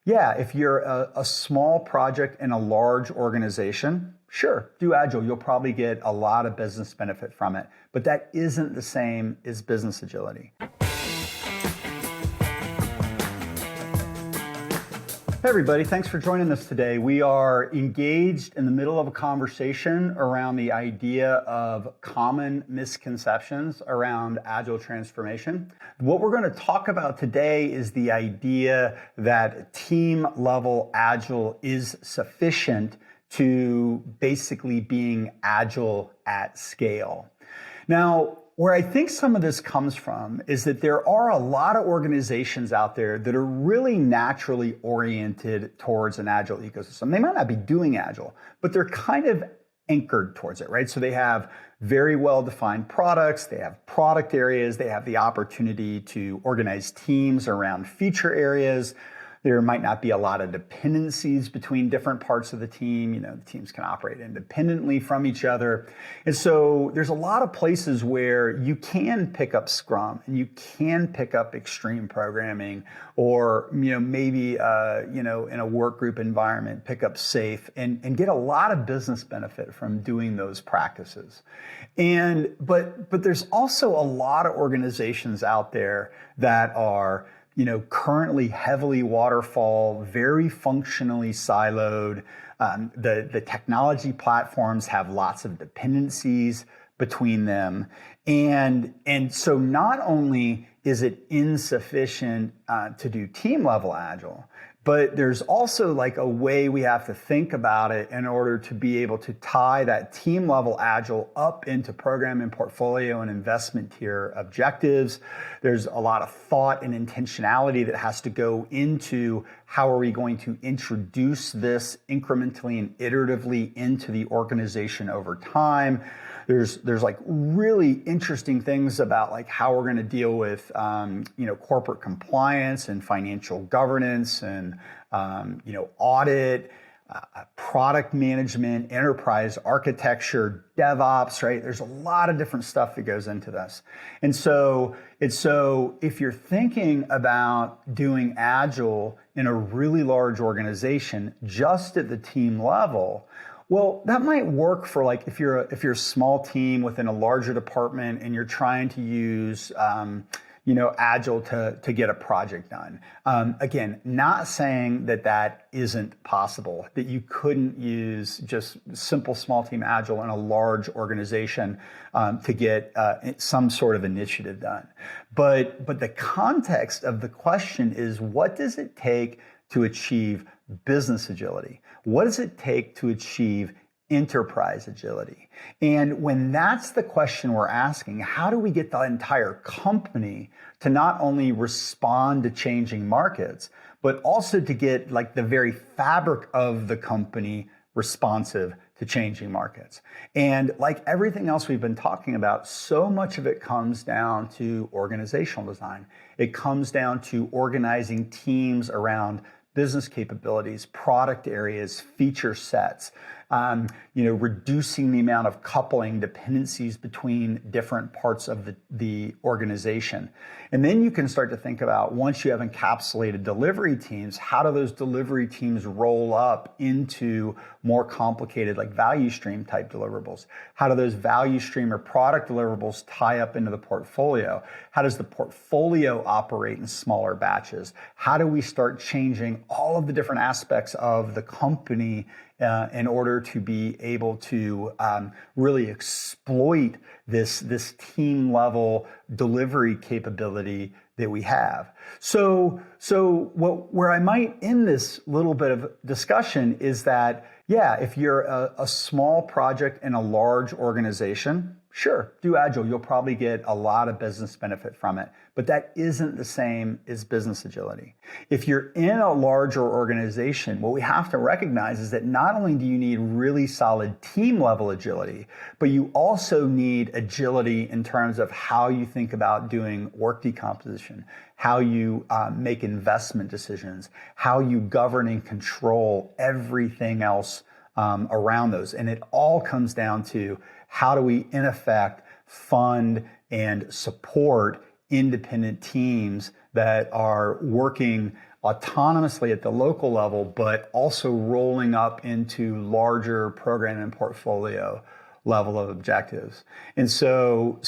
Yeah, if you're a small project in a large organization, sure, do Agile. You'll probably get a lot of business benefit from it, but that isn't the same as business agility. Hey everybody, thanks for joining us today. We are engaged in the middle of a conversation around the idea of common misconceptions around Agile transformation. What we're going to talk about today is the idea that team-level Agile is sufficient to basically being Agile at scale. Now, where I think some of this comes from is that there are a lot of organizations out there that are really naturally oriented towards an Agile ecosystem. They might not be doing Agile, but they're kind of anchored towards it, right? So they have very well-defined products, they have product areas, they have the opportunity to organize teams around feature areas. There might not be a lot of dependencies between different parts of the team. The teams can operate independently from each other. And so there's a lot of places where you can pick up Scrum and you can pick up extreme programming, or, maybe, in a work group environment, pick up SAFe and get a lot of business benefit from doing those practices. But there's also a lot of organizations out there that are currently heavily waterfall, very functionally siloed. The technology platforms have lots of dependencies between them. And so not only is it insufficient to do team level Agile, but there's also like a way we have to think about it in order to be able to tie that team level Agile up into program and portfolio and investment tier objectives. There's a lot of thought and intentionality that has to go into how are we going to introduce this incrementally and iteratively into the organization over time. There's like really interesting things about like how we're going to deal with corporate compliance and financial governance and audit, product management, enterprise architecture, DevOps, right? There's a lot of different stuff that goes into this. And so if you're thinking about doing Agile in a really large organization just at the team level, well, that might work for like if you're a small team within a larger department and you're trying to use Agile to get a project done. Again, not saying that isn't possible, that you couldn't use just simple small team Agile in a large organization to get some sort of initiative done. But the context of the question is, what does it take to achieve business agility? What does it take to achieve enterprise agility? And when that's the question we're asking, how do we get the entire company to not only respond to changing markets, but also to get like the very fabric of the company responsive to changing markets? And like everything else we've been talking about, so much of it comes down to organizational design. It comes down to organizing teams around business capabilities, product areas, feature sets, reducing the amount of coupling dependencies between different parts of the organization. And then you can start to think about, once you have encapsulated delivery teams, how do those delivery teams roll up into more complicated like value stream type deliverables? How do those value stream or product deliverables tie up into the portfolio? How does the portfolio operate in smaller batches? How do we start changing all of the different aspects of the company in order to be able to really exploit this team level delivery capability that we have? So where I might end this little bit of discussion is that, yeah, if you're a small project in a large organization, sure, do Agile. You'll probably get a lot of business benefit from it, but that isn't the same as business agility. If you're in a larger organization, what we have to recognize is that not only do you need really solid team level agility, but you also need agility in terms of how you think about doing work decomposition, how you make investment decisions, how you govern and control everything else around those. And it all comes down to, how do we, in effect, fund and support independent teams that are working autonomously at the local level, but also rolling up into larger program and portfolio level of objectives. And so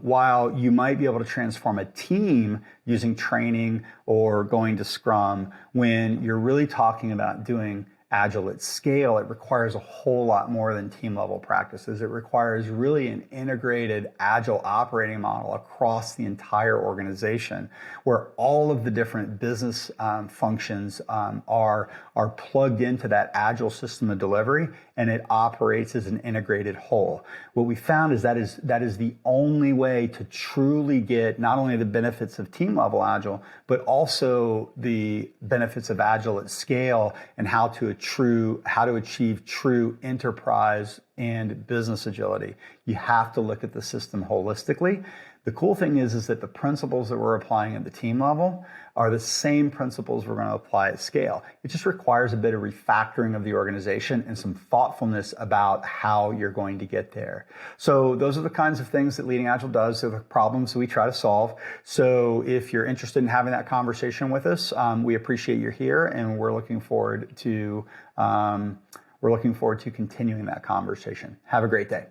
while you might be able to transform a team using training or going to Scrum, when you're really talking about doing Agile at scale, it requires a whole lot more than team level practices. It requires really an integrated Agile operating model across the entire organization, where all of the different business functions are plugged into that Agile system of delivery, and it operates as an integrated whole. What we found is that is the only way to truly get not only the benefits of team level Agile, but also the benefits of Agile at scale and how to achieve true enterprise and business agility. You have to look at the system holistically. The cool thing is that the principles that we're applying at the team level are the same principles we're going to apply at scale. It just requires a bit of refactoring of the organization and some thoughtfulness about how you're going to get there. So those are the kinds of things that Leading Agile does. They're the problems that we try to solve. So if you're interested in having that conversation with us, we appreciate you're here, and we're looking forward to continuing that conversation. Have a great day.